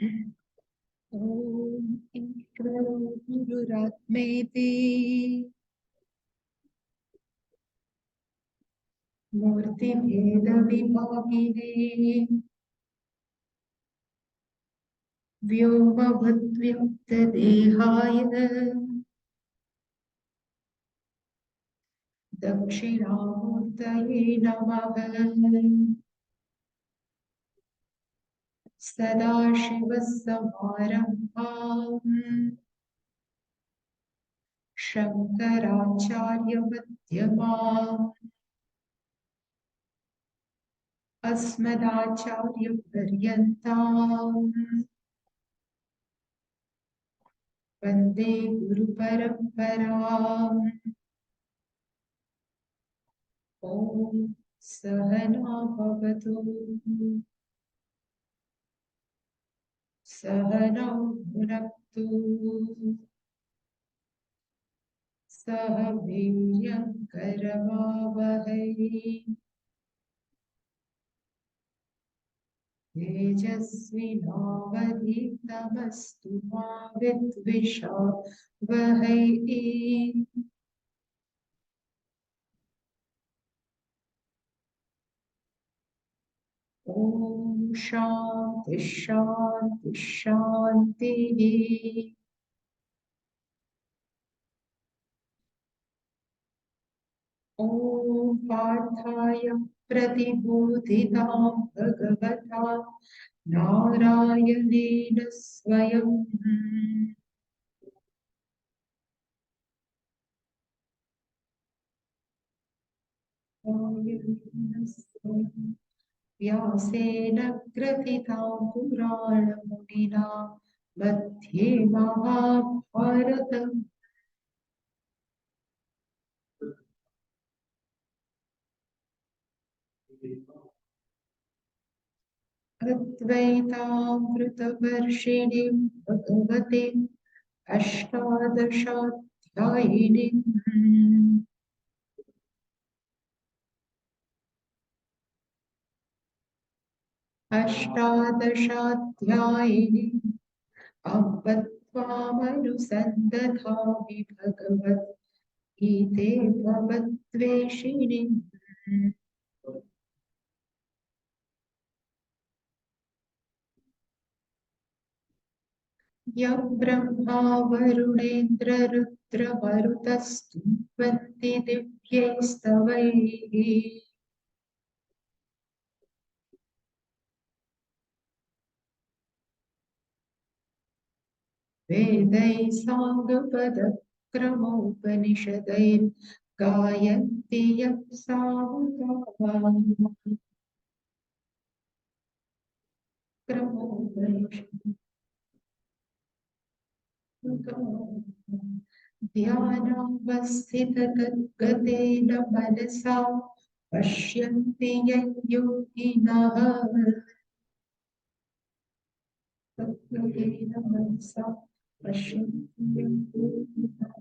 ॐ ईश्वरो गुरुरात्मेति मूर्तिभेदविभागिने व्योमवद्व्यक्तदेहाय दक्षिणामूर्तये नमः। सदाशिवसमारम्भाम् शङ्कराचार्यमध्यमाम् अस्मदाचार्यपर्यन्ताम् वन्दे गुरुपरम्पराम्। ॐ सहना भवतु सहनौ भुनक्तु सह वीर्यं करवावहै तेजस्विनावधीतमस्तु मा विद्विषावहै। ॐ शान्ति शान्ति शान्तिः। ॐ पार्थाय प्रतिबोधितां भगवता नारायणेन स्वयं व्यासेन ग्रथितां पुराणमुनिना मध्ये महाभारतम् अद्वैतामृतवर्षिणीं भगवतीम् अष्टादशाध्यायिनीम् अम्ब त्वामनुसन्दधामि भगवद्गीते भवद्वेषिणीम्। यं ब्रह्मा वरुणेन्द्ररुद्रमरुतस्तुन्वन्ति दिव्यैस्तवैः वेदैः साङ्गपदक्रमोपनिषदैर्गायन्ति यं सामगाः। ध्यानावस्थिततद्गतेन मनसा पश्यन्ति यं योगिनः तद्गतेन मनसा पश्यन्ति यं योगिनः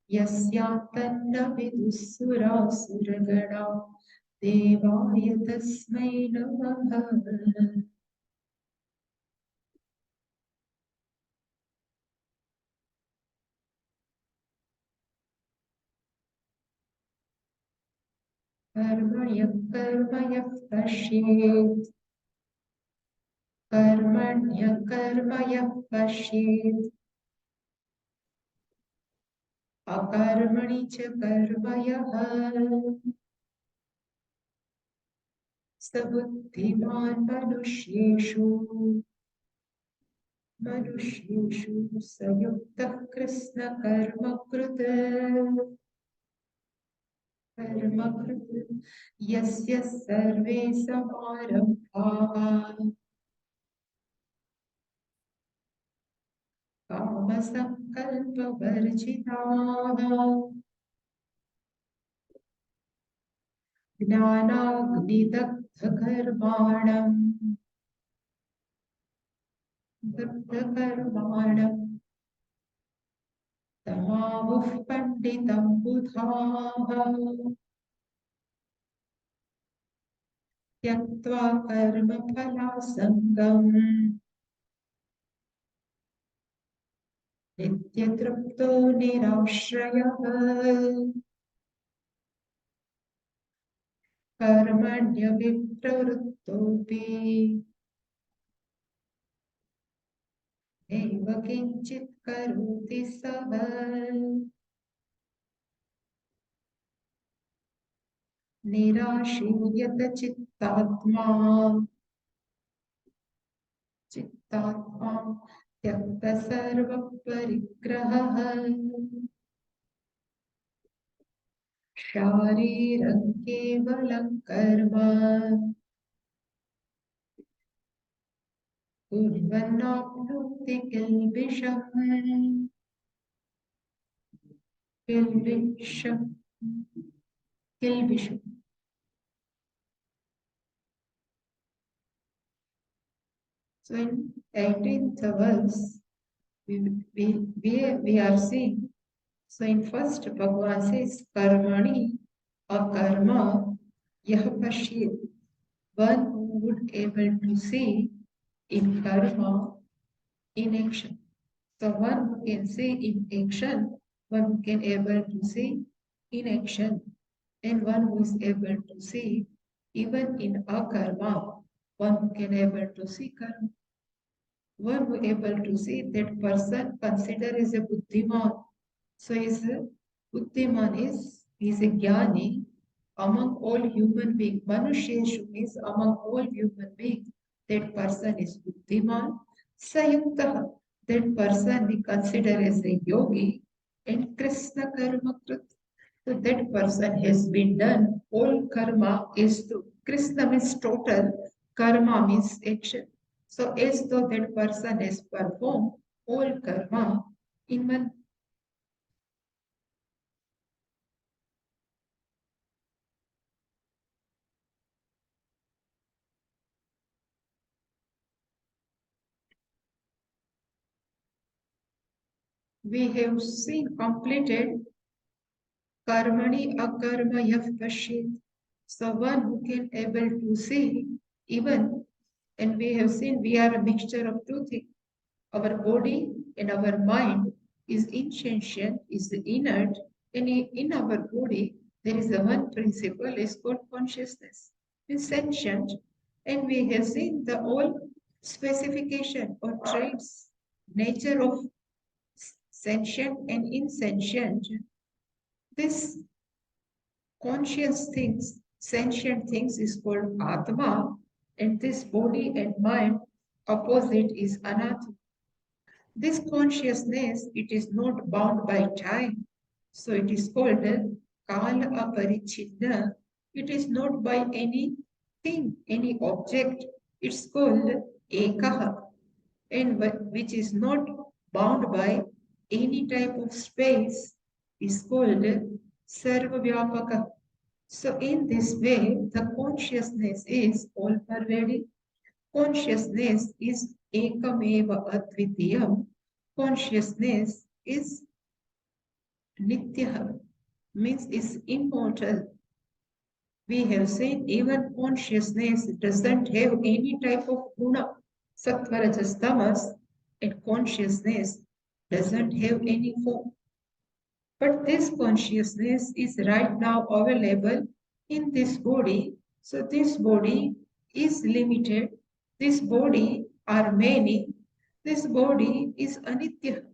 यस्यान्तन्न विदुःसुरासुरगणा देवाय तस्मै नमः। कर्मण्यः पश्येत् कर्मण्यः पश्येत् अकर्मणि च कर्म यः स बुद्धिमान् मनुष्येषु स युक्तः कृत्स्न कर्मकृत् यस्य सर्वे समारम्भाः कामसङ्कल्पवर्जिताः दग्धकर्माणम् तमाहुः पण्डितं बुधाः त्यक्त्वा कर्मफलासङ्गम् यतृप्तो निराश्रयः कर्मण्यभिप्रवृत्तोऽपि नैव किञ्चित् करोति सः निराशीर्यत चित्तात्मा त्यक्त सर्वपरिग्रहः शारीरं केवलं कर्म कुर्वन्नाप्नोति किल्बिषम् किल्बिषम्. So in 18th verse, we are seeing. So in first, Bhagavan says, Karmani akarma yah pashyet. One who would able to see in karma, in action. So one who can see in action, one who can able to see in action, and one who is able to see even in akarma, one who can able to see karma. One who able to see that person consider as a buddhiman. So is buddhiman is a jnani among all human beings. Manusheshu means among all human beings. That person is buddhiman. Sayukta, that person we consider as a yogi. And Krishna karma krit. So that person has been done. All karma is to Krishna means total, karma means action. So as though that person has performed all karma in one. We have seen completed karmani akarma yah pashyet. So one who can able to see even, and we have seen we are a mixture of two things. Our body and our mind is insentient, is inert, and in our body there is a one principle is called consciousness. It's sentient, and we have seen the all specification or traits, nature of sentient and insentient. This conscious things, sentient things is called Atma, and this body and mind opposite is Anatma. This consciousness, it is not bound by time. So it is called Kala Aparichidna. It is not by any thing, any object. It's called Ekaha, and which is not bound by any type of space, is called Sarvavyapaka. So in this way, the consciousness is all-pervading. Consciousness is ekameva advitiyam. Consciousness is nitya, means is immortal. We have seen even consciousness doesn't have any type of guna, sattva, rajas, tamas, and consciousness doesn't have any form. But this consciousness is right now available in this body. So this body is limited. This body are many. This body is anitya,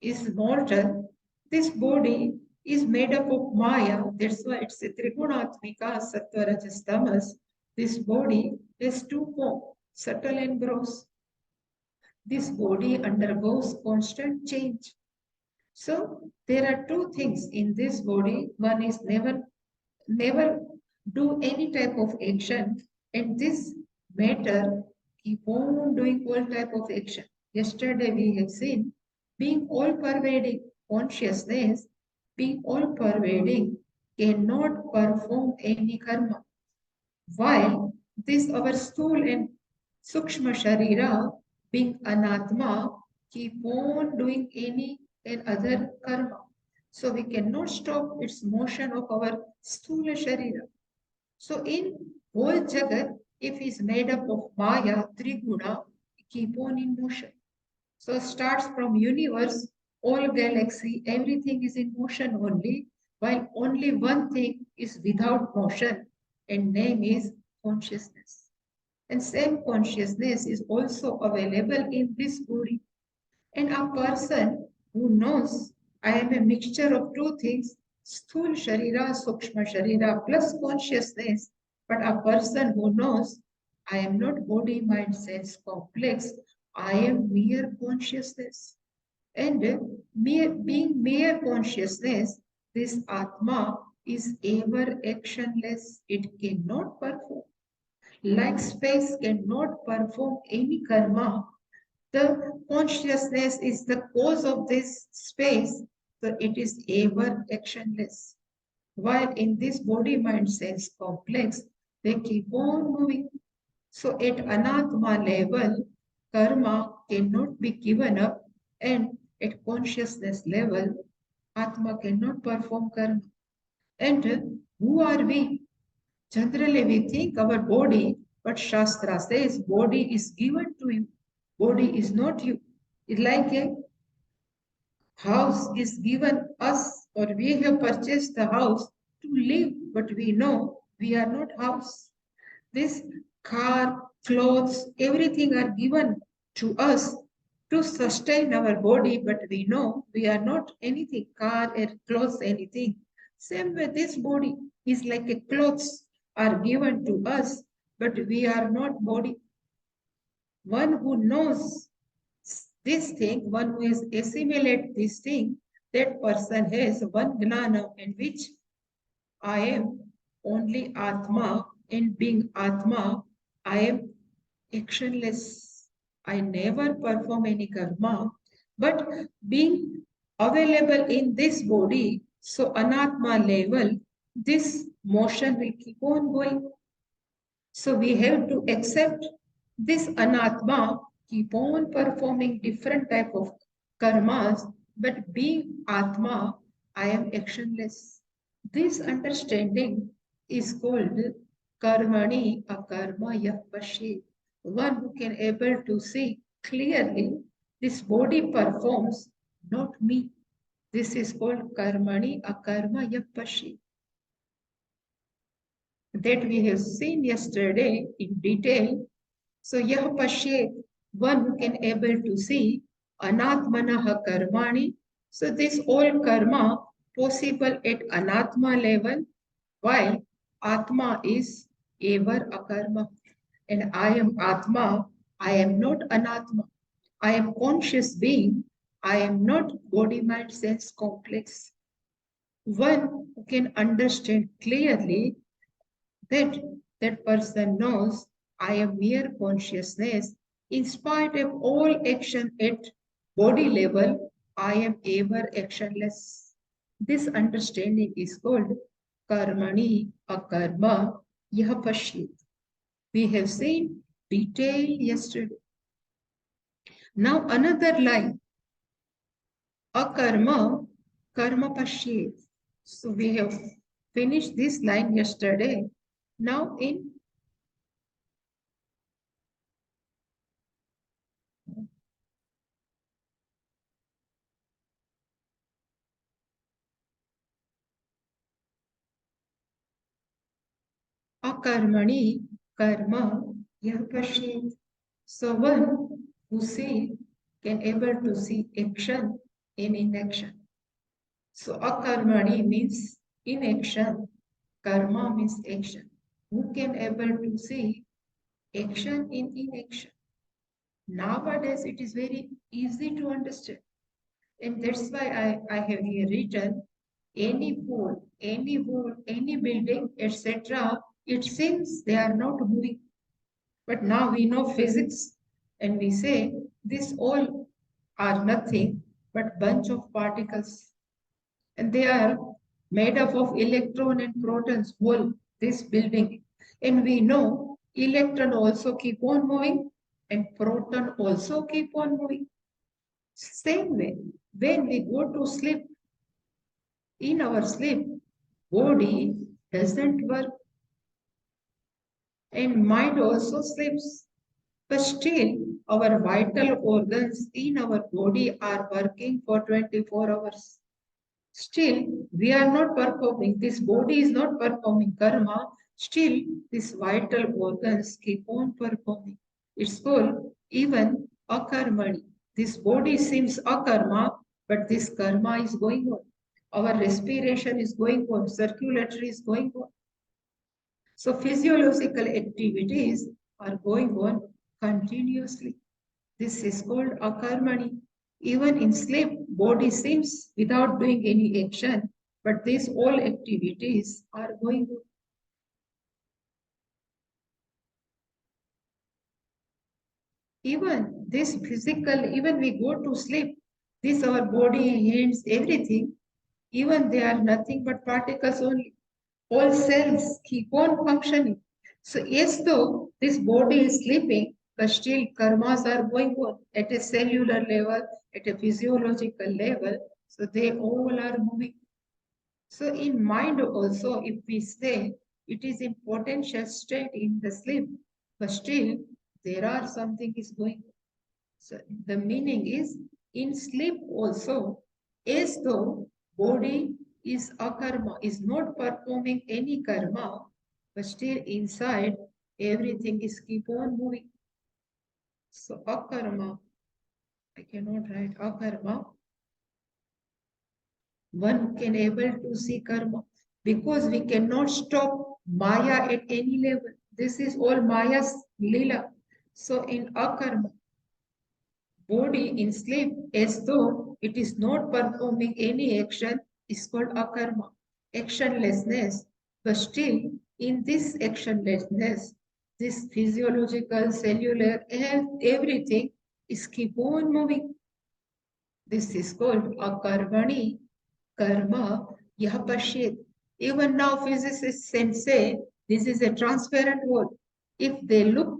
is mortal. This body is made up of Maya. That's why it's a Trigunatmika, Sattva, Rajas, Tamas. This body has two forms, subtle and gross. This body undergoes constant change. So there are two things in this body. One is never do any type of action, and this matter keep on doing all type of action. Yesterday we have seen being all pervading consciousness, being all pervading cannot perform any karma. While this our stool and sukshma sharira being anatma keep on doing any and other karma. So we cannot stop its motion of our sthula sharira. So in whole jagat, if is made up of maya, triguna, keep on in motion. So starts from universe, all galaxy, everything is in motion only, while only one thing is without motion, and name is consciousness. And same consciousness is also available in this body. And a person who knows I am a mixture of two things, sthul sharira, sukshma sharira plus consciousness, but a person who knows I am not body, mind, sense complex, I am mere consciousness. And being mere consciousness, this Atma is ever actionless. It cannot perform. Like space cannot perform any karma, the consciousness is the cause of this space, so it is ever actionless. While in this body mind sense complex, they keep on moving. So at anatma level, karma cannot be given up, and at consciousness level, atma cannot perform karma. And who are we? Generally, we think our body, but Shastra says body is given to you. Body is not you. It's like a house is given us, or we have purchased the house to live, but we know we are not house. This car, clothes, everything are given to us to sustain our body, but we know we are not anything, car, or clothes, anything. Same way, this body is like a clothes are given to us, but we are not body. One who knows this thing, one who is assimilate this thing, that person has one gnana in which I am only Atma, and being Atma, I am actionless. I never perform any karma, but being available in this body, so Anatma level, this motion will keep on going. So we have to accept this anatma, keep on performing different type of karmas, but being atma, I am actionless. This understanding is called karmani akarma yapashe. One who can able to see clearly this body performs, not me. This is called karmani akarma yapashe, that we have seen yesterday in detail. So yah pashyet, one who can able to see anatmanah karmani. So this all karma possible at anatma level, while atma is ever akarma. And I am atma, I am not anatma. I am conscious being, I am not body mind sense complex. One who can understand clearly that that person knows I am mere consciousness. In spite of all action at body level, I am ever actionless. This understanding is called karmani akarma yah. We have seen detail yesterday. Now another line, akarma karma pashyet. So we have finished this line yesterday. Now in akarmani karma yah pashyet. So one who see can able to see action in inaction. So akarmani means inaction, karma means action. Who can able to see action in inaction? Nowadays it is very easy to understand. And that's why I have here written any pole, any wall, any building, etc. It seems they are not moving. But now we know physics and we say this all are nothing but bunch of particles. And they are made up of electron and protons, whole this building. And we know electron also keep on moving and proton also keep on moving. Same way, when we go to sleep, in our sleep, body doesn't work and mind also sleeps. But still, our vital organs in our body are working for 24 hours. Still, we are not performing, this body is not performing karma, still, these vital organs keep on performing. It's called even akarmani. This body seems akarma, but this karma is going on. Our respiration is going on, circulatory is going on. So physiological activities are going on continuously. This is called akarmani. Even in sleep, body seems without doing any action, but these all activities are going on. Even this physical, even we go to sleep, this our body, hands, everything, even they are nothing but particles only. All cells keep on functioning. So yes, though this body is sleeping, but still karmas are going on at a cellular level, at a physiological level. So they all are moving. So in mind also, if we say it is in potential state in the sleep, but still there are something is going on. So the meaning is in sleep also, as though body is a karma, is not performing any karma, but still inside everything is keep on moving. So akarma, I cannot write akarma. One can able to see karma because we cannot stop Maya at any level. This is all Maya's lila. So in akarma, body in sleep as though it is not performing any action is called akarma, actionlessness. But still, in this actionlessness, this physiological, cellular, everything is keep on moving. This is called akarmani karma yapashyet. Even now, physicists can say this is a transparent wall. If they look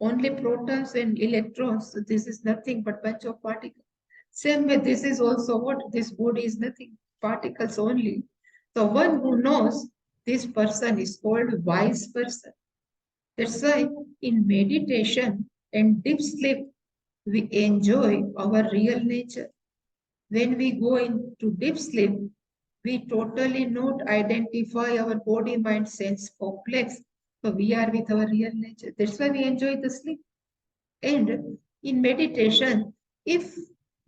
only protons and electrons, so this is nothing but bunch of particles. Same way, this is also what this body is nothing, particles only. The one who knows this person is called wise person. That's why in meditation and deep sleep, we enjoy our real nature. When we go into deep sleep, we totally not identify our body, mind, sense complex. So we are with our real nature. That's why we enjoy the sleep. And in meditation, if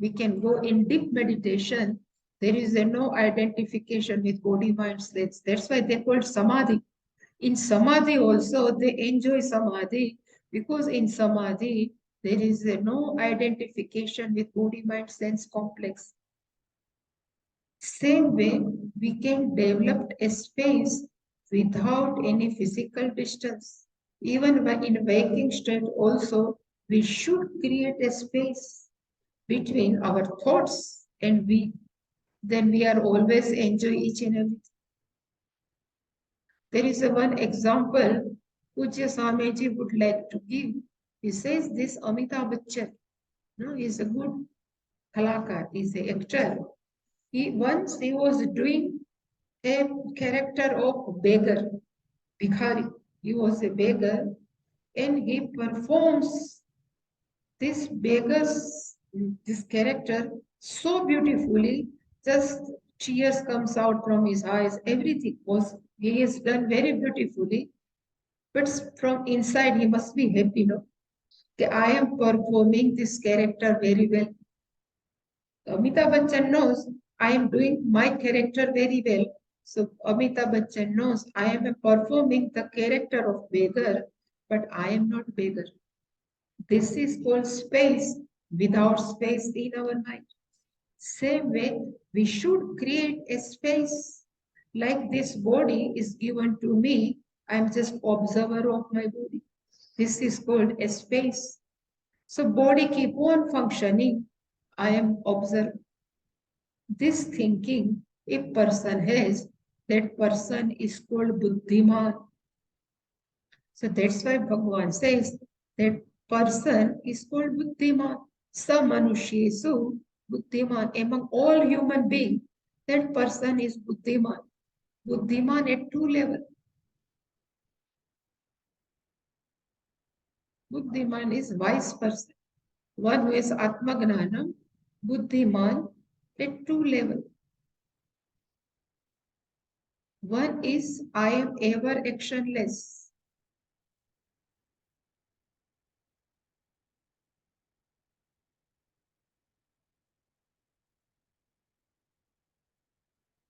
we can go in deep meditation, there is no identification with body, mind, sense. That's why they call samadhi. In samadhi also, they enjoy samadhi because in samadhi, there is no identification with body, mind, sense complex. Same way, we can develop a space without any physical distance. Even in waking state also, we should create a space between our thoughts and we. Then we are always enjoy each and everything. There is a one example Pujya Swameji would like to give. He says this Amitabh Bachchan, no, is a good kalakar, is an actor. He was doing a character of beggar, Bhikhari. He was a beggar and he performs this beggar's this character so beautifully, just tears comes out from his eyes. Everything was he has done very beautifully, but from inside he must be happy, no? That I am performing this character very well. Amitabh Bachchan knows I am doing my character very well. So Amitabh Bachchan knows I am performing the character of beggar, but I am not beggar. This is called space without space in our mind. Same way, we should create a space like this body is given to me. I am just observer of my body. This is called a space. So body keep on functioning. I am observer. This thinking, if person has, that person is called Buddhiman. So that's why Bhagavan says that person is called Buddhiman. Samanushyesu Buddhiman. Among all human beings, that person is Buddhiman. Buddhiman at two levels. Buddhiman is wise person. One who is Atmagnanam, Buddhiman, at two levels. One is I am ever actionless.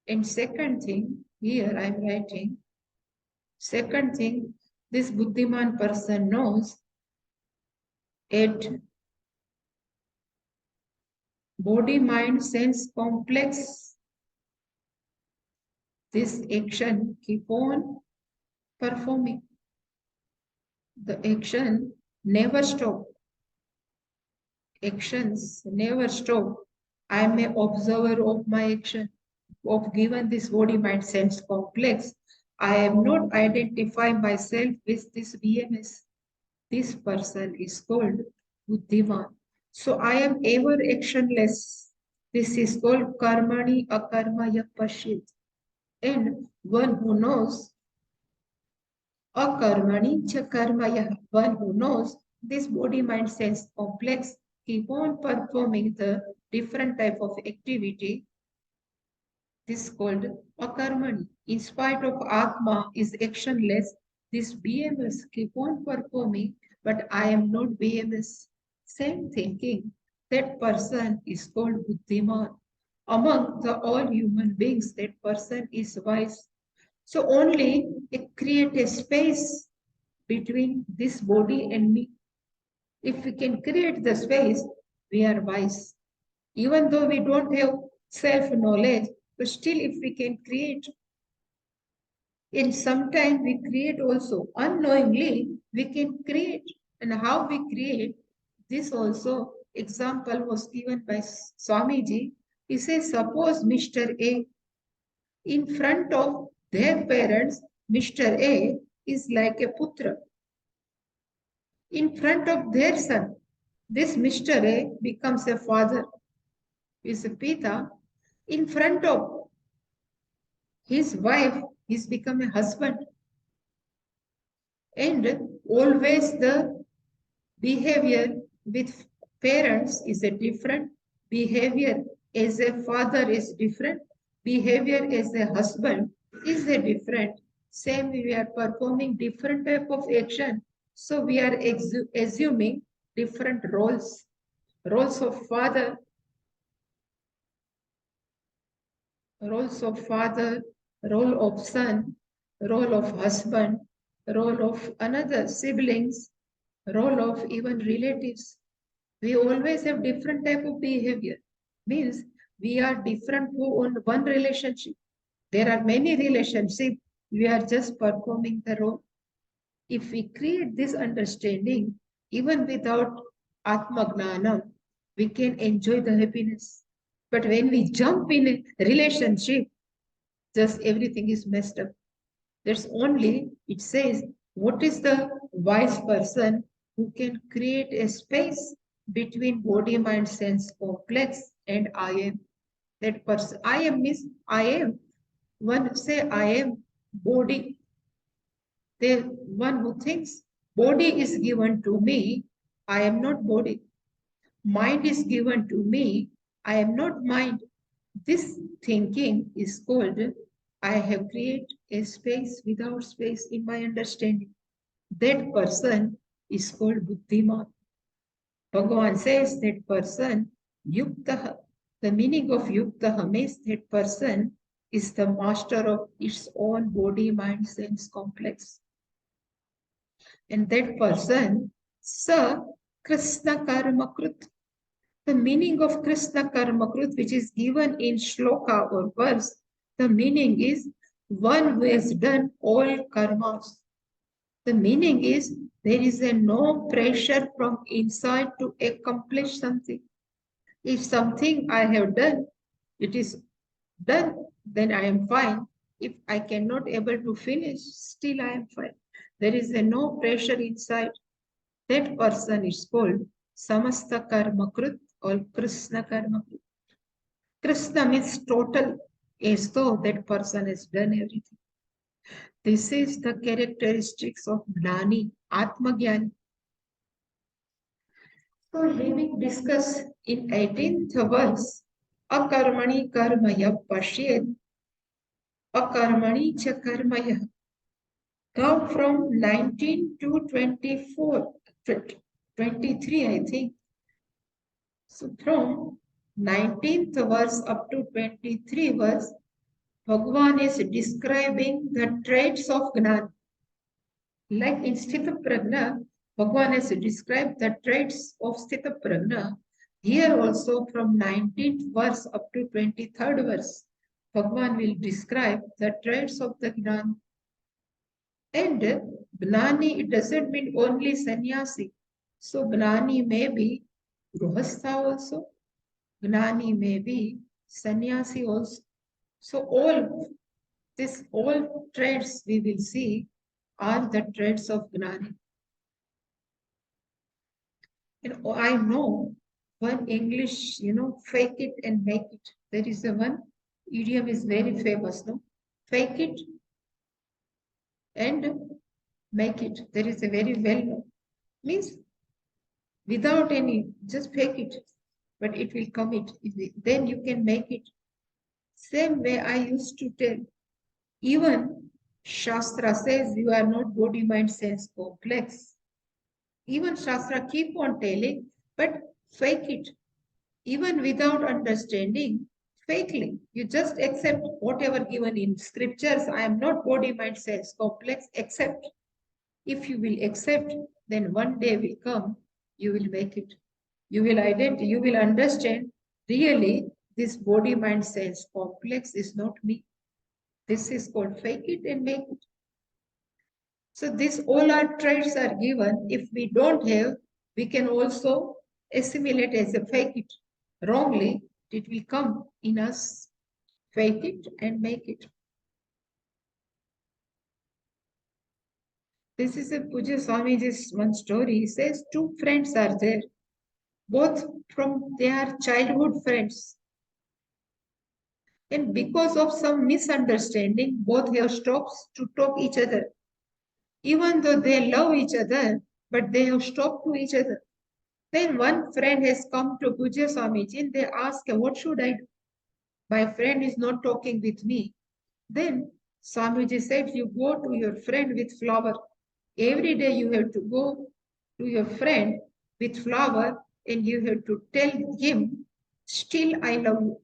And second thing, here I am writing, second thing, this Buddhiman person knows at body, mind, sense complex, this action keep on performing. The action never stop. Actions never stop. I am an observer of my action. Of given this body, mind, sense complex, I am not identify myself with this BMS. This person is called Buddhiman. So I am ever actionless. This is called Karmani Akarmaya Pashit. And one who knows Akarmani Chakarmaya, one who knows this body, mind, sense complex, keep on performing the different type of activity. This is called Akarmani. In spite of Atma is actionless, this BMS keep on performing, but I am not BMS. Same thinking. That person is called Buddhiman. Among the all human beings, that person is wise. So only create a space between this body and me. If we can create the space, we are wise. Even though we don't have self-knowledge, but still if we can create, and sometimes we create also unknowingly, we can create. And how we create, this also example was given by Swamiji. He says, suppose Mr. A, in front of their parents, Mr. A is like a putra. In front of their son, this Mr. A becomes a father, is a Pita. In front of his wife, he's become a husband. And always the behavior with parents is a different, behavior as a father is different, behavior as a husband is a different. Same, we are performing different type of action. So we are assuming different roles. Roles of father, roles of father, role of son, role of husband, role of another siblings, role of even relatives. We always have different type of behavior. Means we are different who on one relationship. There are many relationships. We are just performing the role. If we create this understanding, even without Atma Gnanam, we can enjoy the happiness. But when we jump in a relationship, just everything is messed up. That's only, it says, what is the wise person who can create a space between body, mind, sense complex and I am. That person, I am means I am. One say I am body. The one who thinks body is given to me, I am not body. Mind is given to me, I am not mind. This thinking is called, I have created a space without space in my understanding. That person is called Buddhiman. Bhagavan says that person, Yuktaha. The meaning of Yuktaha means that person is the master of its own body, mind, sense complex. And that person, Sa Krishna Karmakrut. The meaning of Krishna Karmakrut, which is given in shloka or verse, the meaning is one who has done all karmas. The meaning is there is no pressure from inside to accomplish something. If something I have done, it is done, then I am fine. If I cannot able to finish, still I am fine. There is no pressure inside. That person is called Samasta Karmakrut or Krishna Karmakrut. Krishna means total, as though that person has done everything. This is the characteristics of Gnani, Atmagyani. So having discussed in 18th verse, akarmani karmaya pashyed, akarmani cha karmaya. Now from 19 to 24, 23 I think. So from 19th verse up to 23 verse, Bhagavan is describing the traits of Gnana. Like in Sthita Prajna, Bhagavan has described the traits of Sthita Prajna. Here also from 19th verse up to 23rd verse, Bhagavan will describe the traits of the Gnana. And Gnani, it doesn't mean only sannyasi. So Gnani may be Grihastha also. Gnani may be sannyasi also. So all traits we will see are the traits of Gnani. And I know one English, fake it and make it. There is a one idiom is very famous, no? Fake it and make it. There is a very well known. Means without any, just fake it, but it will come it. Then you can make it. Same way I used to tell. Even Shastra says you are not body, mind, sense complex. Even Shastra keep on telling, but fake it. Even without understanding, fakely, you just accept whatever given in scriptures. I am not body, mind, sense complex. Accept. If you will accept, then one day will come, you will make it. You will identify, you will understand, really, this body, mind, sense complex is not me. This is called fake it and make it. So this all our traits are given. If we don't have, we can also assimilate as a fake it. Wrongly, it will come in us. Fake it and make it. This is a Puja Swamiji's one story. He says two friends are there, both from their childhood friends. And because of some misunderstanding, both have stopped to talk each other. Even though they love each other, but they have stopped to each other. Then one friend has come to Puja Swamiji and they ask, what should I do? My friend is not talking with me. Then Swamiji said, you go to your friend with flower. Every day you have to go to your friend with flower and you have to tell him, still I love you.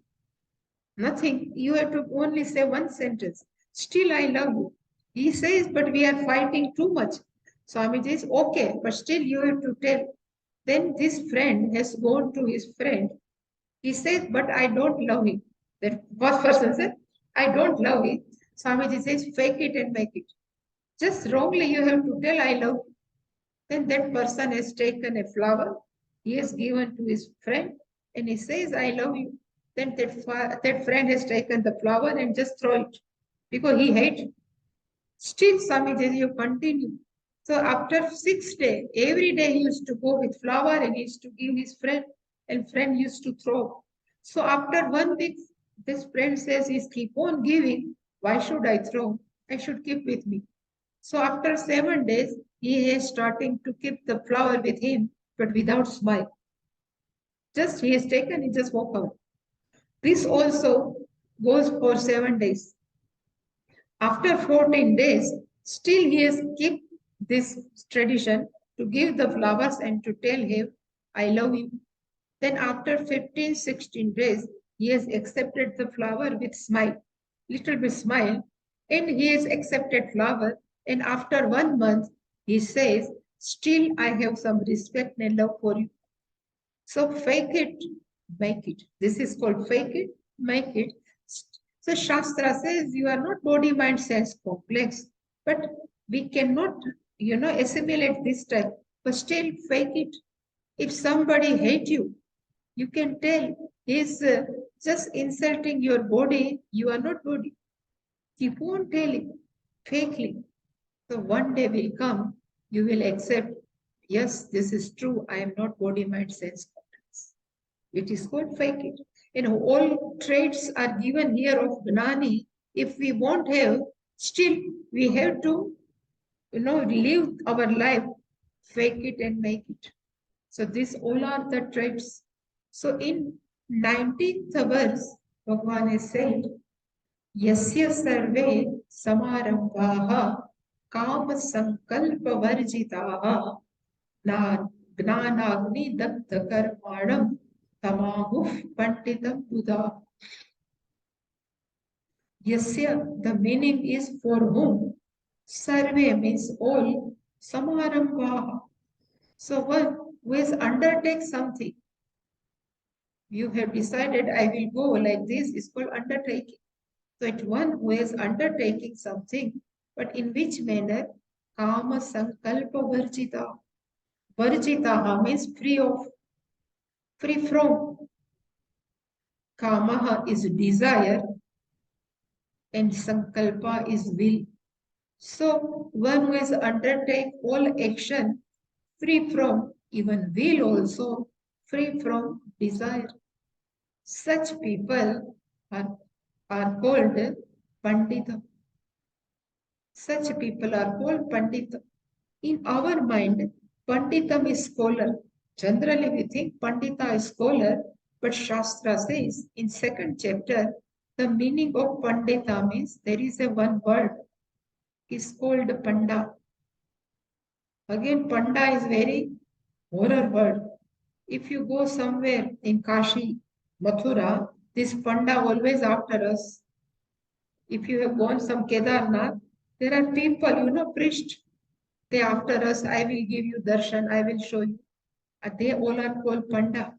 Nothing. You have to only say one sentence. Still I love you. He says, but we are fighting too much. Swamiji says, okay, but still you have to tell. Then this friend has gone to his friend. He says, but I don't love him. That first person said, I don't love him. Swamiji says, fake it and make it. Just wrongly you have to tell I love you. Then that person has taken a flower. He has given to his friend and he says, I love you. Then that friend has taken the flower and just throw it because he hates it. Still, Swamiji, you continue. So after 6 days, every day he used to go with flower and he used to give his friend, and friend used to throw. So after 1 week, this friend says, he's keep on giving. Why should I throw? I should keep with me. So after 7 days, he is starting to keep the flower with him, but without smile. Just he has taken, he just walk out. This also goes for 7 days. After 14 days, still he has kept this tradition to give the flowers and to tell him, I love you. Then after 15, 16 days, he has accepted the flower with smile, little bit smile, and he has accepted flower. And after 1 month, he says, still I have some respect and love for you. So fake it, make it. This is called fake it, make it. So Shastra says you are not body, mind, sense complex, but we cannot, assimilate this type, but still fake it. If somebody hate you, you can tell he's just insulting your body. You are not body. Keep on telling fakely. So one day will come, you will accept, yes, this is true. I am not body, mind, sense complex. It is called fake it. All traits are given here of Gnani. If we won't have, still we have to, live our life, fake it and make it. So these all are the traits. So in 19th verse, Bhagavan has said, Yasya sarve samarambhaha kama sankalpa varjitaha na gnanagni dakta karmanam tamahuh panditam buddha. Yasya, the meaning is for whom. Sarve means all. Samarambhaha. So one who has undertake something, you have decided I will go like this is called undertaking. So it's one who is undertaking something, but in which manner? Kama sankalpa varjita. Varjita means free of, free from. Kamaha is desire and sankalpa is will. So one who has undertake all action free from, even will also free from desire. Such people are called Pandita. Such people are called Pandita. In our mind, Panditam is scholar. Generally, we think Pandita is scholar, but Shastra says in second chapter, the meaning of Pandita means there is a one word is called Panda. Again, Panda is very horror word. If you go somewhere in Kashi, Mathura, this Panda always after us. If you have gone some Kedarnath, there are people, priest. They after us, I will give you darshan, I will show you. They all are called Panda.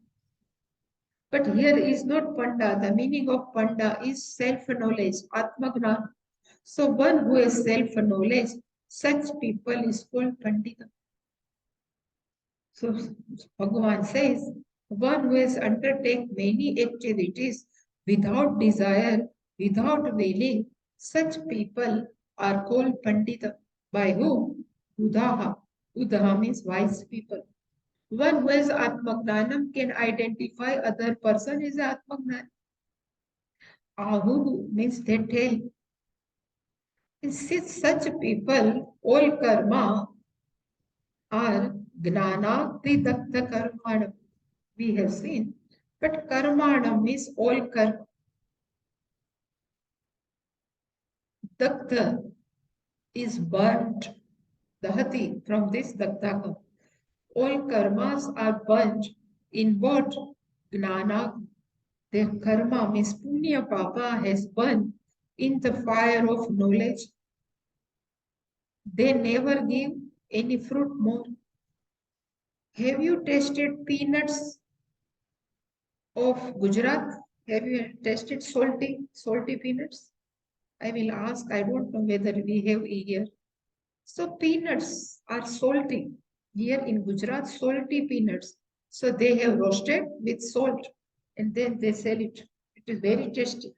But here is not Panda. The meaning of Panda is self-knowledge, Atmagnan. So one who has self-knowledge, such people is called Pandita. So Bhagavan says, one who has undertaken many activities without desire, without willing, such people are called Pandita. By whom? Udaha. Udaha means wise people. One who has Atmagnanam can identify other person as Atmagnan. Ahu means they tell. Since such people, all karma are gnana vidakta karmanam. We have seen, but karmanam is all karma. Dakta is burnt. Dahati, from this daktaka. All karmas are burnt in what? Gnana. Their karma means punya papa has burned in the fire of knowledge. They never give any fruit more. Have you tasted peanuts of Gujarat? Have you tasted salty peanuts? I will ask, I don't know whether we have here. So peanuts are salty. Here in Gujarat, salty peanuts. So they have roasted with salt and then they sell it. It is very tasty,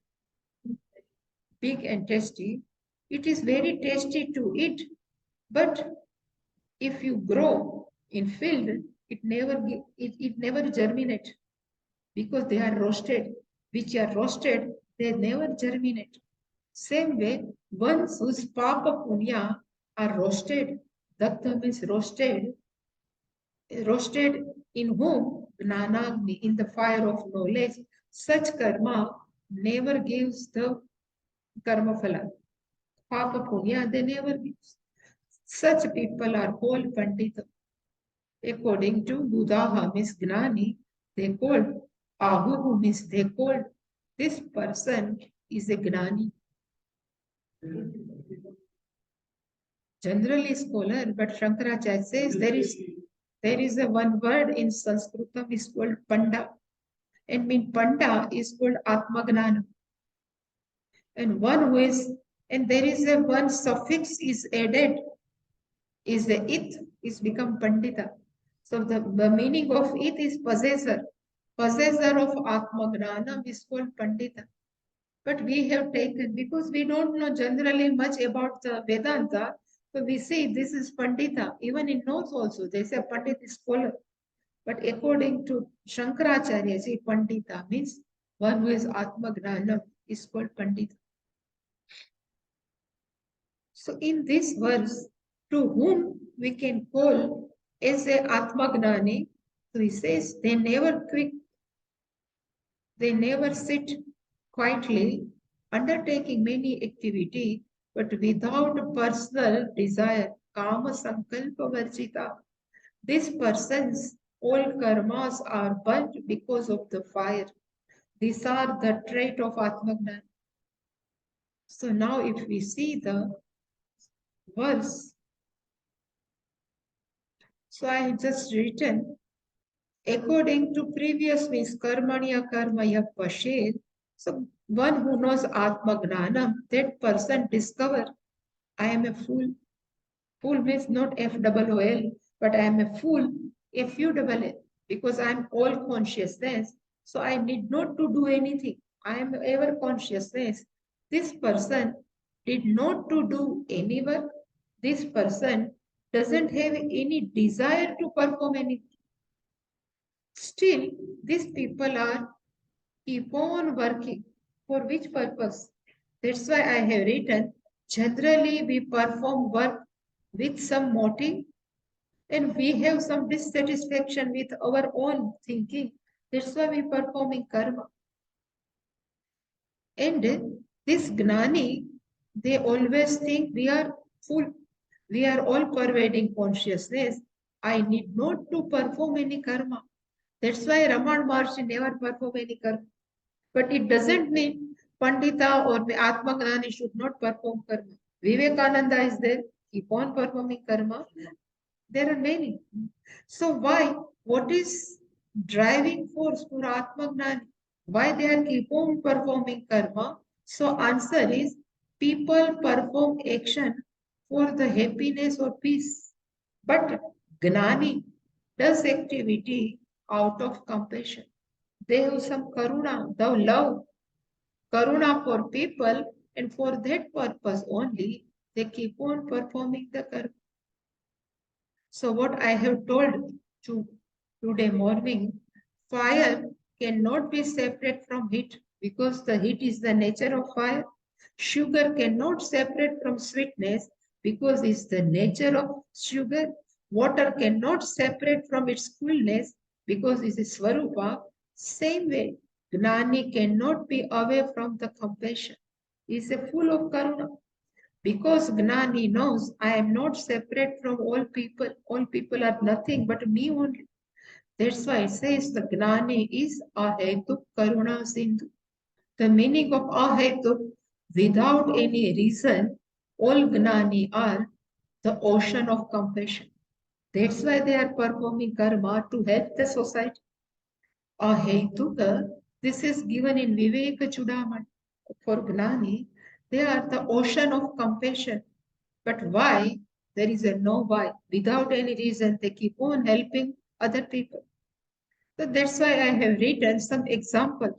big and tasty. It is very tasty to eat, but if you grow in field, it never germinate because they are roasted. Which are roasted, they never germinate. Same way, ones whose papa punya are roasted, dakta means roasted in whom? Gnanagni, in the fire of knowledge. Such karma never gives the karma phala. Papa punya, they never gives. Such people are called Pandita. According to Buddha means Gnani, they called Ahu means they called this person is a Gnani. Generally scholar, but Shankaracharya says there is a one word in Sanskritam is called Panda. And mean Panda is called Atmagnana. And one who is, and there is a one suffix is added, is the it is become Pandita. So the meaning of it is possessor. Possessor of Atmagnana is called Pandita. But we have taken, because we don't know generally much about the Vedanta, so we say this is Pandita. Even in notes also, they say Pandit is scholar. But according to Shankaracharya, see Pandita means one who is Atmagnana is called Pandita. So in this verse, to whom we can call as a Atmagnani, So he says they never sit quietly, undertaking many activity, but without personal desire. Kama sankalpa varjita. This person's all karmas are burnt because of the fire. These are the trait of Atmagnan. So now if we see the verse, so I have just written, according to previous means karmanya karmaya pashed. So one who knows Atmagnanam, that person discover I am a fool. Fool means not F-O-O-L, but I am a fool, F-U-L-L, because I am all consciousness. So I need not to do anything. I am ever consciousness. This person did not to do any work. This person doesn't have any desire to perform anything. Still, these people are keep on working. For which purpose? That's why I have written, generally we perform work with some motive and we have some dissatisfaction with our own thinking. That's why we performing karma. And this gnani, they always think we are full. We are all pervading consciousness. I need not to perform any karma. That's why Raman Maharshi never perform any karma. But it doesn't mean Pandita or Atmagnani should not perform karma. Vivekananda is there, keep on performing karma. There are many. So why? What is driving force for Atmagnani? Why they are keep on performing karma? So answer is people perform action for the happiness or peace. But Gnani does activity out of compassion. They have some karuna, the love, karuna for people, and for that purpose only, they keep on performing the karma. So what I have told to today morning, fire cannot be separate from heat because the heat is the nature of fire. Sugar cannot separate from sweetness because it's the nature of sugar. Water cannot separate from its coolness because it's a swarupa. Same way, Gnani cannot be away from the compassion. It's a full of karuna. Because Gnani knows I am not separate from all people are nothing but me only. That's why it says the Gnani is Ahetuk Karuna Sindhu. The meaning of Ahetuk, without any reason, all Gnani are the ocean of compassion. That's why they are performing karma to help the society. Ahetuka, this is given in Viveka Chudaman. For Gnani, they are the ocean of compassion. But why? There is a no why. Without any reason, they keep on helping other people. So that's why I have written some example.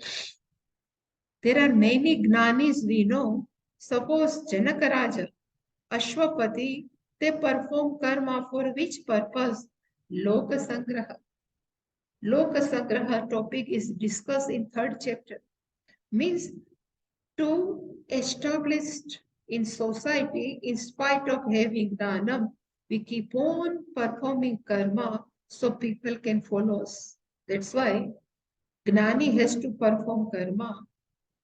There are many Gnanis we know. Suppose Janakaraja, Ashwapati, they perform karma for which purpose? Loka Sangraha. Loka Sangraha topic is discussed in third chapter. Means to establish in society, in spite of having dhanam, we keep on performing karma so people can follow us. That's why Gnani has to perform karma.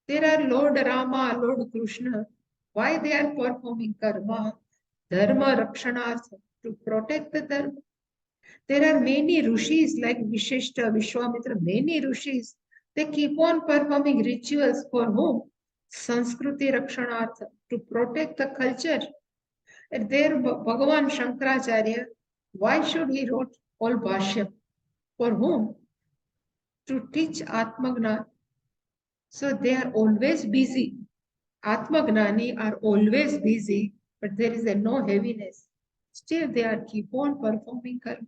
There are Lord Rama, Lord Krishna. Why they are performing karma? Dharma Rakshanartha, to protect the dharma. There are many rishis like Vishishta, Vishwamitra, many rishis. They keep on performing rituals for whom? Sanskriti Rakshanartha, to protect the culture. And there Bhagavan Shankaracharya, why should he wrote all Bhashyam? For whom? To teach Atmagnan. So they are always busy. Atmagnani are always busy, but there is a no heaviness. Still they are keep on performing karma.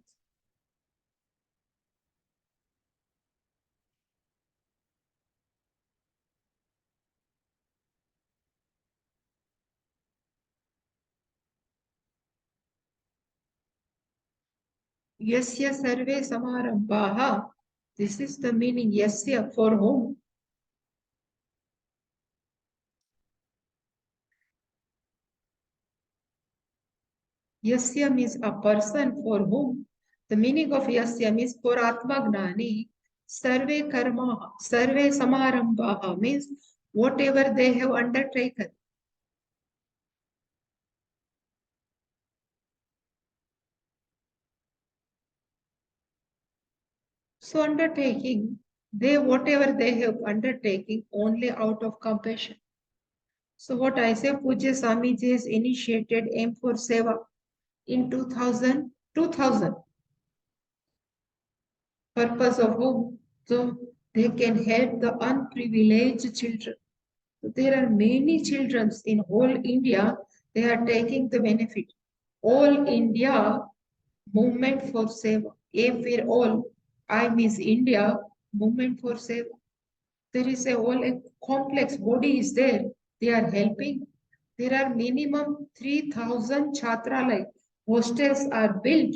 Yasya sarve samarambhaha. This is the meaning yasya, for whom? Yasya means a person for whom The meaning of yasya means for Atma Gnani, sarve karma, sarve samarambha means whatever they have undertaken. So undertaking, whatever they have undertaking only out of compassion. So what I say, Pujya Swamiji has initiated aim for seva in 2000. Purpose of whom? So they can help the unprivileged children. So there are many children in whole India, they are taking the benefit. All India movement for seva. Aim for all. I means India movement for seva. There is a whole complex body is there. They are helping. There are minimum 3,000 Chhatralay hostels are built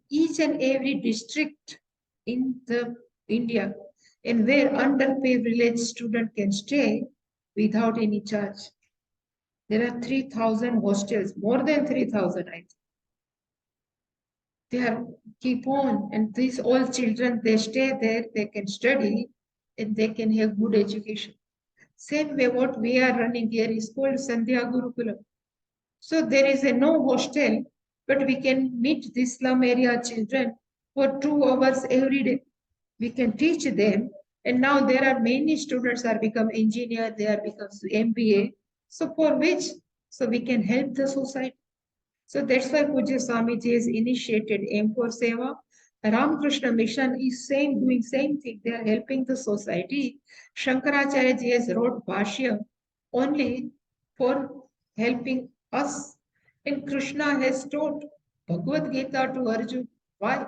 each and every district in the India, and where underprivileged student can stay without any charge. There are 3,000 hostels, more than 3,000 I think. They are keep on, and these all children they stay there, they can study and they can have good education. Same way what we are running here is called Sandhya Gurukulam. So there is a no hostel, but we can meet the slum area children for 2 hours every day. We can teach them, and now there are many students are become engineer, they are become MBA. So for which, so we can help the society. So that's why Pujya Swamiji has initiated aim for seva. Ramakrishna Mission is doing same thing. They are helping the society. Shankaracharya ji has wrote Bhashya only for helping us. And Krishna has taught Bhagavad Gita to Arjuna. Why?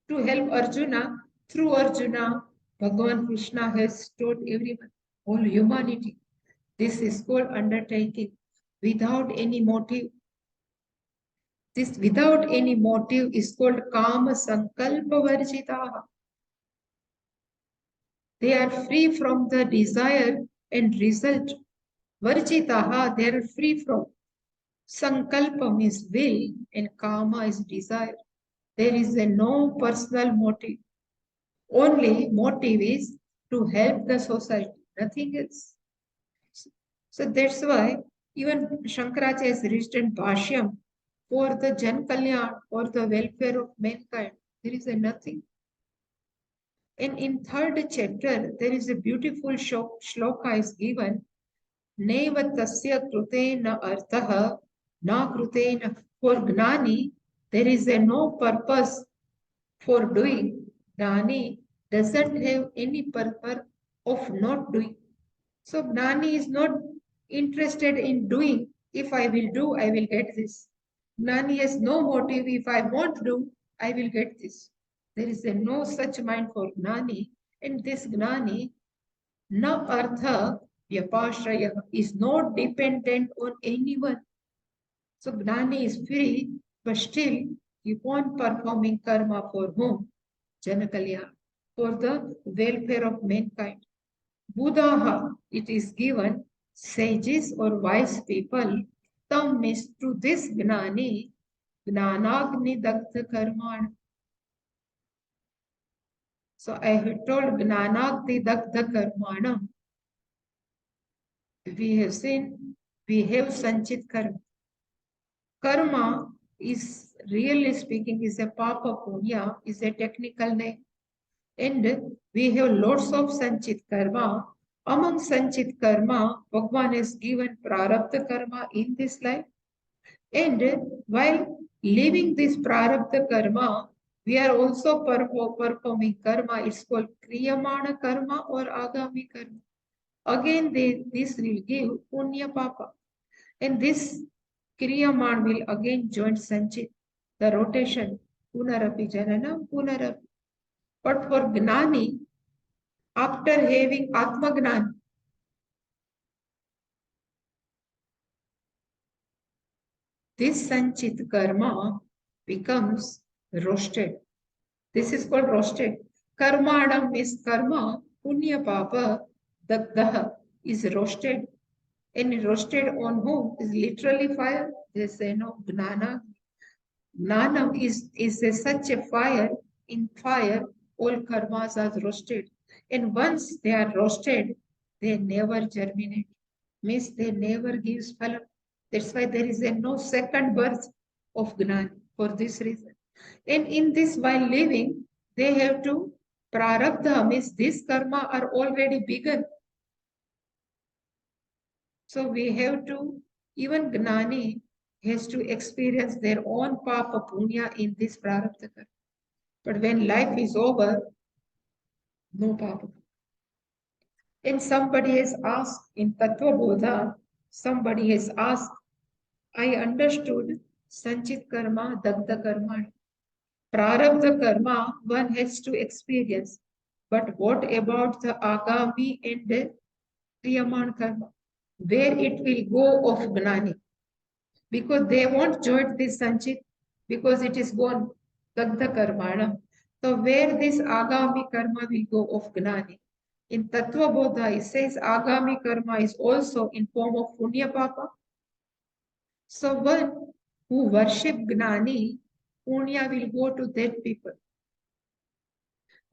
To help Arjuna. Through Arjuna, Bhagavan Krishna has taught everyone, all humanity. This is called undertaking without any motive. This without any motive is called Kama Sankalpa Varjitaha. They are free from the desire and result. Varjitaha, they are free from. Sankalpa means will and Kama is desire. There is no personal motive. Only motive is to help the society, nothing else. So that's why even Shankaracharya has written Bhashyam for the Jan Kalyan, for the welfare of mankind. There is nothing. And in third chapter, there is a beautiful shloka is given. Neva tasya krutena arthaha na krutena. For Gnani, there is no purpose for doing. Gnani doesn't have any purpose of not doing. So Gnani is not interested in doing. If I will do, I will get this. Gnani has no motive. If I won't do, I will get this. There is no such mind for Gnani. And this Gnani, na artha vyapashraya, is not dependent on anyone. So Gnani is free, but still keep on performing karma for whom? Janakalya, for the welfare of mankind. Buddha, it is given, sages or wise people, tam means to this Gnani, Gnanagni Daktha Karman. So I have told Gnanagni Daktha Karmanam. We have seen, we have Sanchit Karma. Karma is, really speaking, is a Papa Punya, is a technical name. And we have lots of Sanchit Karma. Among Sanchit Karma, Bhagavan has given Prarabdha Karma in this life. And while living this Prarabdha Karma, we are also performing Karma. It's called Kriyamana Karma or Agami Karma. Again, this will give Punya Papa. And this Kriyaman will again join Sanchit, the rotation, Punarapi Janana, Punarapi. But for Gnani, after having Atma Gnan, this Sanchit Karma becomes roasted. This is called roasted. Karmanam is karma, Punya Papa, Dagdaha is roasted. And roasted on whom is literally fire. They say no, Gnana. Gnanam is such a fire. In fire, all karmas are roasted. And once they are roasted, they never germinate. Means they never give phala. That's why there is no second birth of Gnani for this reason. And in this, while living, they have to prarabdha, means this karma are already begun. So we have to, even Gnani has to experience their own papa punya in this prarabdha karma. But when life is over, no papa. And somebody has asked in Tattva Bodha, somebody has asked, I understood Sanchit karma, Dagda karma. Prarabdha karma one has to experience. But what about the Agami and the Kriyaman karma? Where it will go of Gnani? Because they won't join this Sanchit because it is gone Dagda karma. So where this Agami karma will go of Gnani? In Tattva Bodha, it says Agami karma is also in form of Punya Papa. So one who worship Gnani, Punya will go to that people.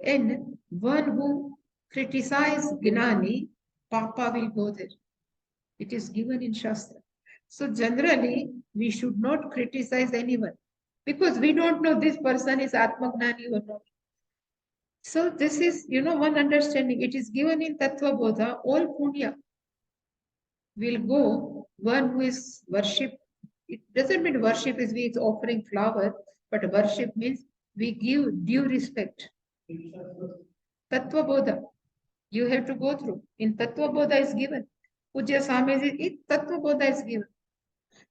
And one who criticize Gnani, Papa will go there. It is given in Shastra. So generally, we should not criticize anyone because we don't know this person is Atma Gnani or not. So this is, one understanding. It is given in Tattva Bodha, all Punya will go, one who is worship. It doesn't mean worship is we offering flower, but worship means we give due respect. Tattva Bodha, you have to go through. In Tattva Bodha is given. Pujya Swamiji, Tattva Bodha is given.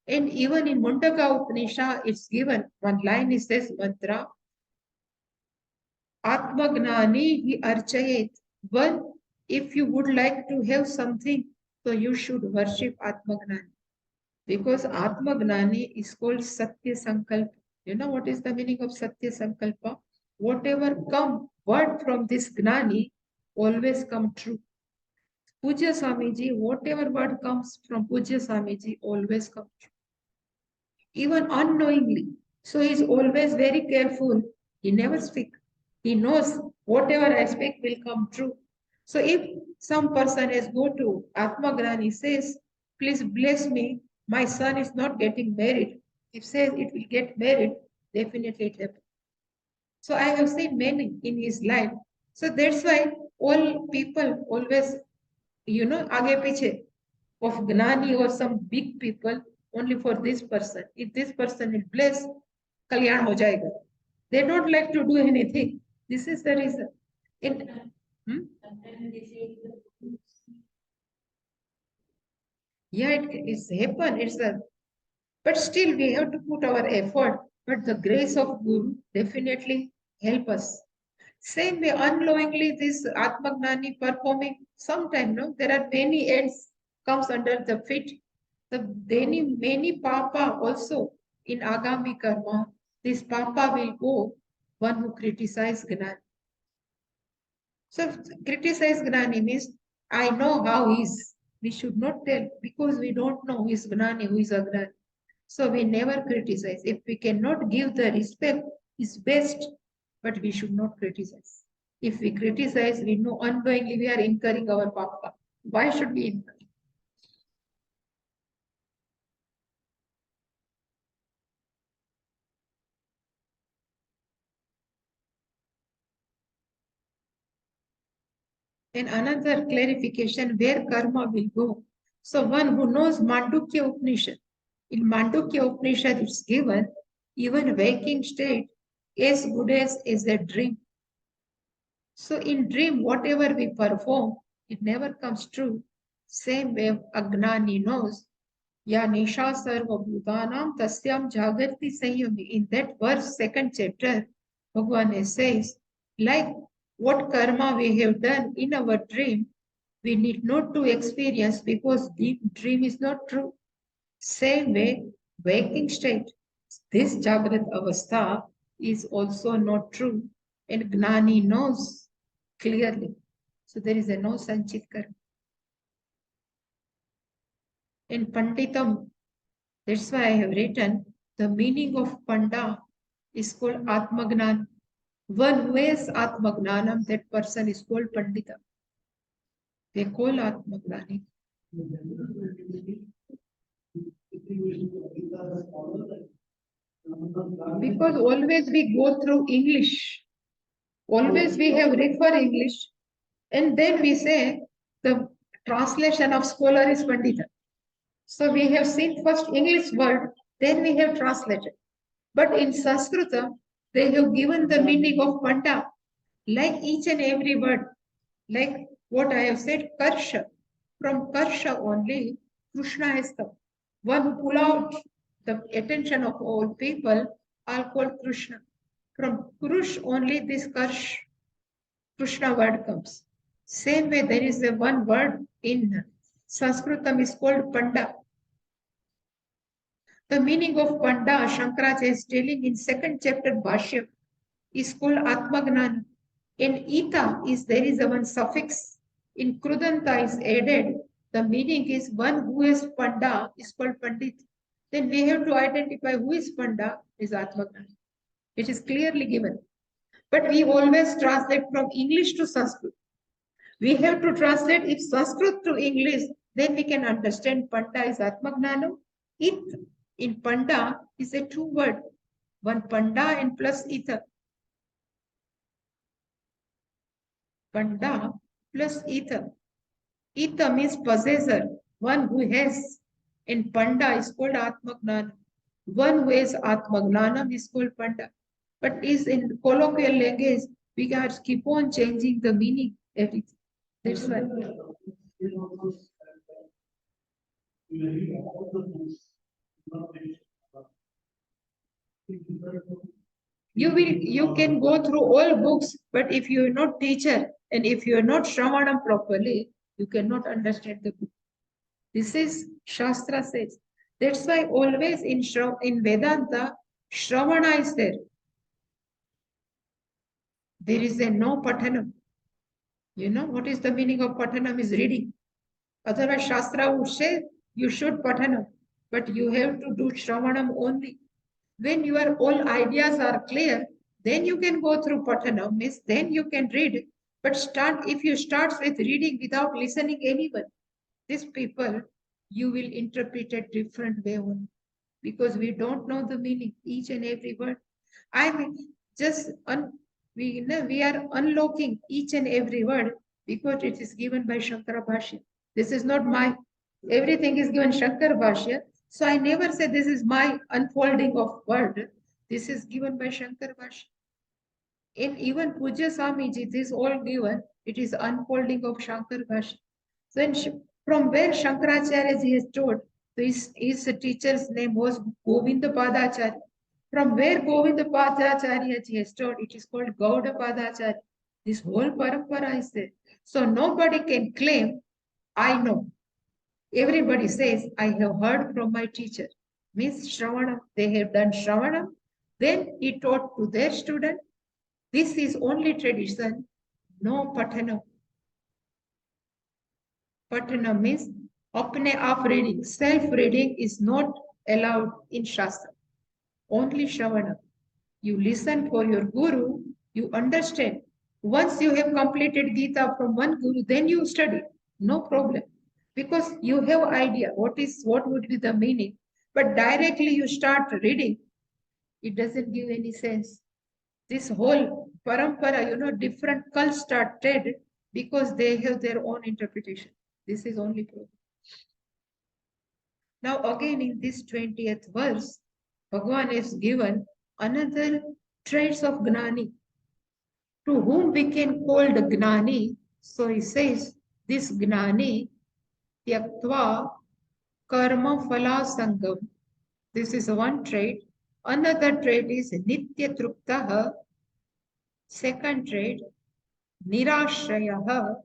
And even in Mundaka Upanishad, it's given. One line is this mantra, Atmagnani hi archayet. One, if you would like to have something, so you should worship Atmagnani. Because Atmagnani is called Satya Sankalpa. You know what is the meaning of Satya Sankalpa? Whatever come word from this Gnani, always come true. Pujya Swamiji, whatever word comes from Pujya Swamiji, always come true. Even unknowingly. So he is always very careful. He never speaks. He knows whatever I speak will come true. So if some person has go to Atmagrani says, please bless me, my son is not getting married. If says it will get married, definitely it happens. So I have seen many in his life. So that's why all people always, aage piche of Gnani or some big people only for this person. If this person is blessed, kalyan ho jayega. They don't like to do anything. This is the reason. Hmm? Yeah, it's happen. But still we have to put our effort. But the grace of Guru definitely help us. Same way, unknowingly, this Atmagnani performing, sometime, no, there are many ends comes under the feet. The many Papa also in Agami Karma, this Papa will go, one who criticize Gnani. So criticize Gnani means, I know how he is. We should not tell because we don't know who is Gnani, who is Agnani. So we never criticize. If we cannot give the respect, is best, but we should not criticize. If we criticize, we know unknowingly we are incurring our papa. Why should we incur? And another clarification where karma will go. So one who knows Mandukya Upanishad, in Mandukya Upanishad it's given, even waking state as good as is a dream. So in dream, whatever we perform, it never comes true. Same way Agnani knows, Ya Nisha Sarva Bhutanam Tasyam Jagrati Sanyami. In that verse, second chapter, Bhagavan says, like what karma we have done in our dream, we need not to experience because the dream is not true. Same way, waking state, this Jagrat Avastha is also not true. And Gnani knows clearly. So there is a no Sanchit karma. In Panditam, that's why I have written The meaning of Panda is called Atmagnan. One who has Atmagnanam, that person is called Pandita. They call Atmagnani. Because always we go through English. Always we have refer English. And then we say the translation of scholar is Pandita. So we have seen first English word, then we have translated. But in Sanskrit, they have given the meaning of Panda, like each and every word, like what I have said, Karsha. From Karsha only, Krishna is the one who pull out the attention of all people are called Krishna. From Krush only this Karsh, Krishna word comes. Same way there is a one word in Sanskritam is called Panda. The meaning of Panda, Shankaracharya is telling in second chapter Bhashya, is called Atmagnan. In Ita is there is a one suffix. In Krudanta is added. The meaning is one who is Panda is called Pandit. Then we have to identify who is Panda is Atmagnan. It is clearly given. But we always translate from English to Sanskrit. We have to translate if Sanskrit to English, then we can understand Panda is Atmagnano. It in Panda is a two word. One Panda and plus ether. Panda plus ether. Ether means possessor, one who has. And Panda is called Atmagnana. One who has Atmagnanam is called Panda. But is in colloquial language, we can keep on changing the meaning, everything. That's why. You can go through all books, but if you are not teacher and if you are not Shravanam properly, you cannot understand the book. This is Shastra says. That's why always in Vedanta, Shravana is there. There is a no Pathanam. You know what is the meaning of Pathanam is reading. Otherwise Shastra would say you should Pathanam, but you have to do Shravanam only. When your all ideas are clear, then you can go through Pathanam, means then you can read. But if you start with reading without listening anyone, these people, you will interpret a different way only. Because we don't know the meaning, each and every word. I mean, we are unlocking each and every word because it is given by Shankara Bhashya. This is not my, everything is given Shankara Bhashya. So I never say this is my unfolding of word. This is given by Shankara Bhashya. In even Puja Swamiji, this is all given. It is unfolding of Shankara Bhashya. So from where Shankaracharya ji has taught, his teacher's name was Govinda Padacharya. From where Govinda Padacharya ji has taught, it is called Gauda Padacharya. This whole parampara is there. So nobody can claim, I know. Everybody says, I have heard from my teacher. Means Shravanam, they have done Shravanam. Then he taught to their student. This is only tradition, no Pathanam. Patana means apne aap reading. Self-reading is not allowed in Shastra. Only Shravana. You listen for your Guru, you understand. Once you have completed Gita from one Guru, then you study. No problem. Because you have idea what would be the meaning. But directly you start reading, it doesn't give any sense. This whole parampara, different cults started because they have their own interpretation. This is only proof. Now again in this 20th verse, Bhagavan is given another traits of Gnani. To whom we can call the Gnani, so he says, this Gnani, Tyaktva Karma Phala Sangam. This is one trait. Another trait is Nitya Truptaha. Second trait, Nirashrayaha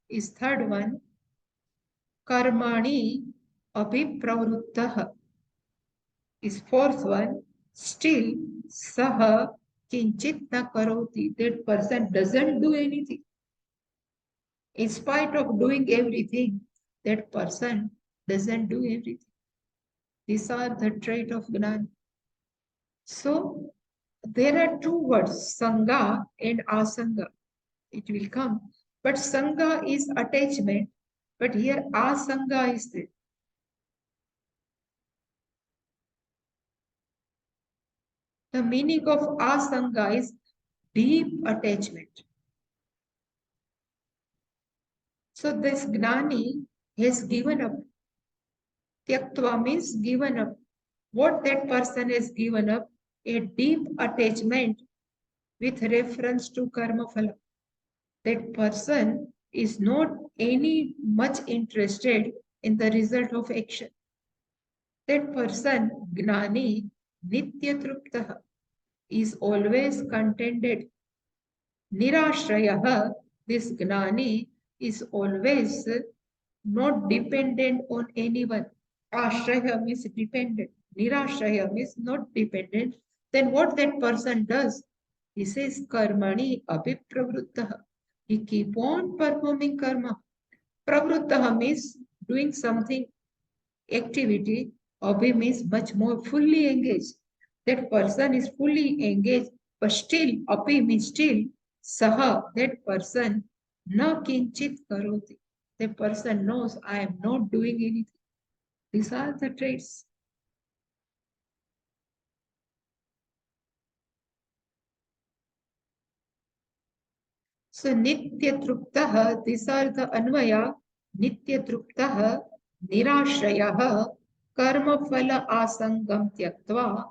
is third one. Karmani Abhipravruttaha is fourth one. Still, Saha Kinchit na Karoti. That person doesn't do anything. In spite of doing everything, that person doesn't do everything. These are the trait of Gnani. So there are two words, Sangha and Asanga. It will come. But Sangha is attachment, but here Asanga is there. The meaning of Asanga is deep attachment. So this Gnani has given up. Tyaktva means given up. What that person has given up? A deep attachment with reference to karma phala. That person is not any much interested in the result of action. That person, Gnani, Nitya Truptaha, is always contented. Nirashrayaha, this Gnani, is always not dependent on anyone. Ashraya means dependent. Nirashraya means not dependent. Then what that person does? He says karmani abhipravruttaha. He keep on performing karma. Pravruttaha means doing something, activity. Abhi means much more fully engaged. That person is fully engaged, but still, api means still, saha, that person, na kinchit karoti. The person knows I am not doing anything. These are the traits. So Nitya Truptaha, these are the Anvaya. Nitya Truptaha, Nirashrayaha, Karma Phala Asangam Tyaktva,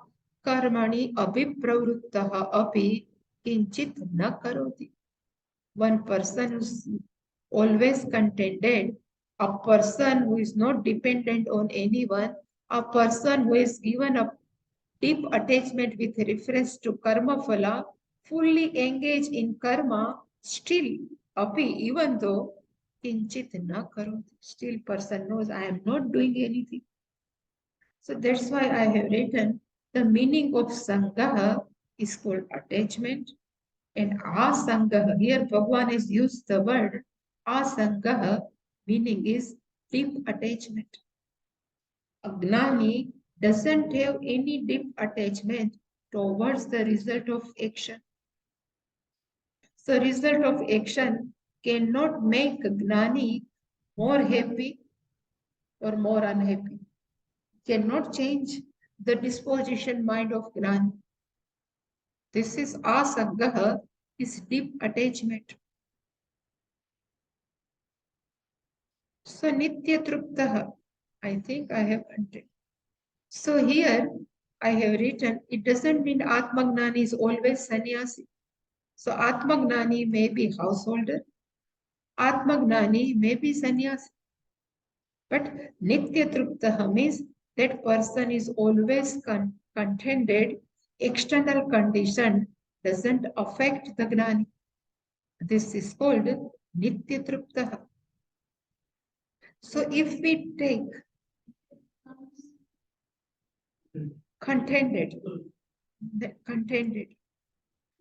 Karmani Abhipravruttaha Api Kinchit Na Karoti. One person who is always contented, a person who is not dependent on anyone, a person who is given up deep attachment with reference to karma phala, fully engaged in karma, still api, even though kinchit na karoti, still person knows I am not doing anything. So that's why I have written the meaning of sangaha is called attachment, and asangaha, here Bhagavan has used the word asangaha, meaning is deep attachment. A Gnani doesn't have any deep attachment towards the result of action. So result of action cannot make Gnani more happy or more unhappy. Cannot change the disposition mind of Gnani. This is asaggaha, is deep attachment. So nitya truptaha, I think I have content. So here I have written, it doesn't mean Atmagnani is always sannyasi. So Atmagnani may be householder, Atmagnani may be sannyasi. But Nitya Truptaha means that person is always contented, external condition doesn't affect the Gnani. This is called Nitya Truptaha. So if we take contented,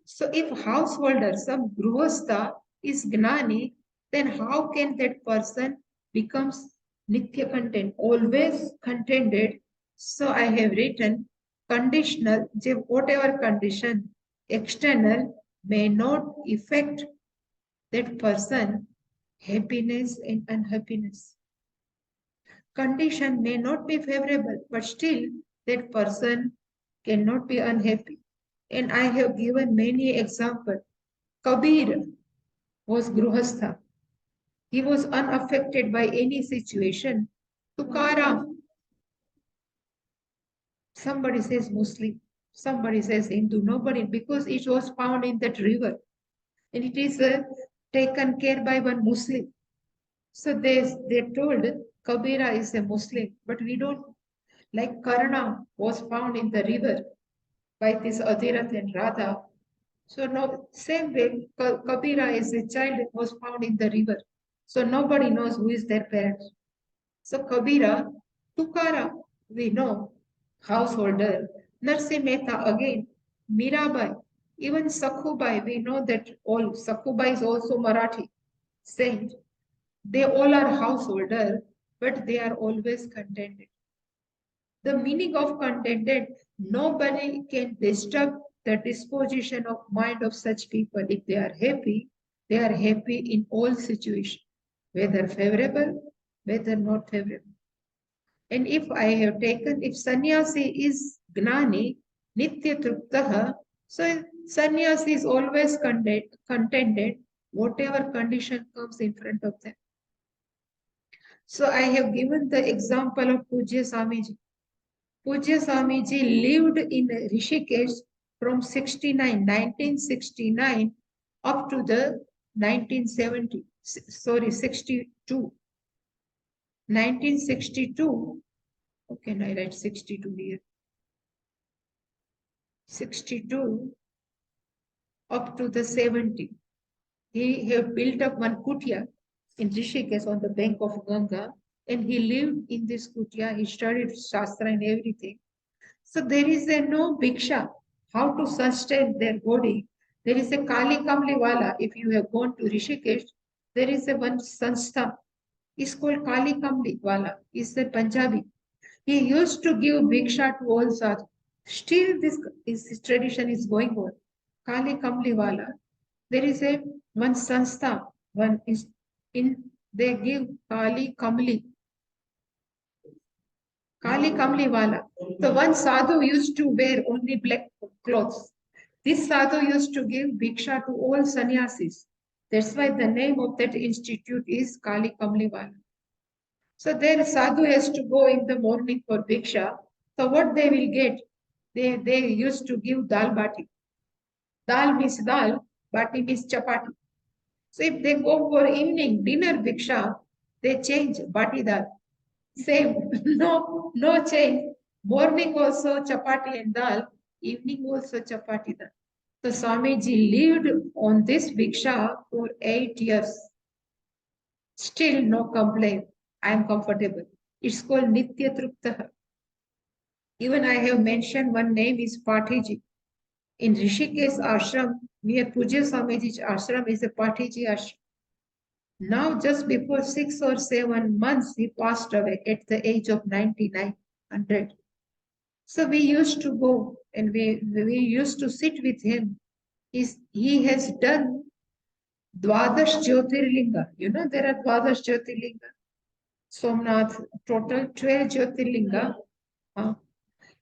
so if householder, some Gruhastha is Gnani, then how can that person becomes Nitya content, always contented? So I have written conditional, whatever condition, external may not affect that person happiness and unhappiness. Condition may not be favorable, but still that person cannot be unhappy. And I have given many examples. Kabir was Gruhastha. He was unaffected by any situation. Tukaram, somebody says Muslim, somebody says Hindu, nobody, because it was found in that river. And it is taken care by one Muslim. So they told Kabira is a Muslim, but we don't, like Karna was found in the river by this Adhirath and Radha. So no, same way, Kabira as a child was found in the river. So nobody knows who is their parents. So Kabira, Tukara, we know, householder, Narsi Mehta again, Mirabai, even Sakhubai, we know that all, Sakhubai is also Marathi saint. They all are householder, but they are always contented. The meaning of contented, nobody can disturb the disposition of mind of such people. If they are happy in all situations, whether favorable, whether not favorable. And if I have taken, if sannyasi is gnani, nitya truptaha, so sannyasi is always contented, whatever condition comes in front of them. So I have given the example of Pujya Swamiji. Pujya Swamiji lived in Rishikesh from 1969 up to the 1970, 62. 1962, okay, I write 62 here. 62 up to the 70. He have built up one kutia in Rishikesh on the bank of Ganga, and he lived in this kutia. He studied Shastra and everything. So there is a no bhiksha, how to sustain their body. There is a Kali Kamliwala. If you have gone to Rishikesh, there is a one sanstha. It's called Kali Kamliwala. It's a Punjabi. He used to give bhiksha to all sadhu. Still, this tradition is going on. Kali Kamliwala. There is a one sanstha. One is in. They give Kali Kamli. Kali Kamliwala. The one sadhu used to wear only black clothes. This sadhu used to give bhiksha to all sannyasis. That's why the name of that institute is Kali Kamliwala. So their sadhu has to go in the morning for bhiksha. So what they will get? They used to give dal bati. Dal means dal, bati means chapati. So if they go for evening dinner bhiksha, they change bati dal. Same, no change. Morning also chapati and dal, evening also chapati dal. So Swamiji lived on this bhiksha for 8 years. Still no complaint. I am comfortable. It's called Nitya Truptaha. Even I have mentioned one name is Pathiji. In Rishikesh ashram, near Pujya Swamiji's ashram is a Pathiji ashram. Now, just before 6 or 7 months, he passed away at the age of 99, 100. So we used to go and we used to sit with him. He has done Dwadash Jyotirlinga. You know, there are Dwadash Jyotirlinga. Somnath, total 12 Jyotirlinga.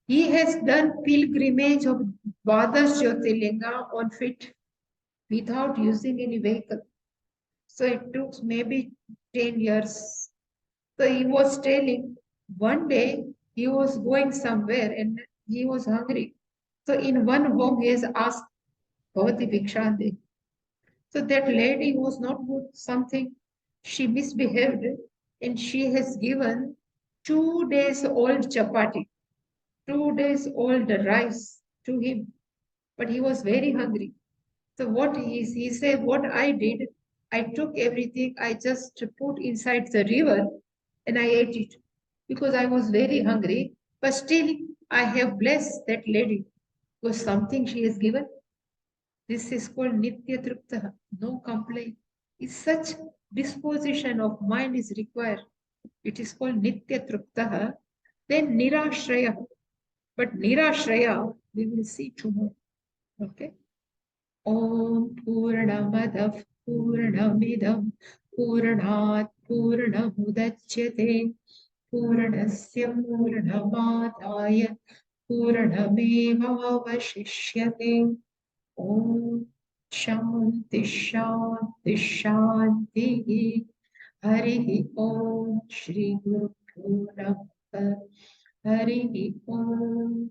He has done pilgrimage of Dwadash Jyotirlinga on foot without using any vehicle. So it took maybe 10 years. So he was telling one day he was going somewhere and he was hungry. So in one home he has asked Bhavati Bhikshande. So that lady was not good, something she misbehaved and she has given 2 days old chapati, 2 days old rice to him. But he was very hungry. So what he said, what I did, I took everything, I just put inside the river and I ate it because I was very hungry. But still, I have blessed that lady because something she has given. This is called Nitya Truptaha, no complaint. It's such disposition of mind is required. It is called Nitya Truptaha. Then Nirashraya. But Nirashraya, we will see tomorrow. Okay. Om Purnamadah Purnamidam Purnat Purnamudachyate Purnasya Purnamadaya Purnamevavashishyate. Om Shanti Shanti Shanti. Hari Om Shri Guru Namaha. Hari Om.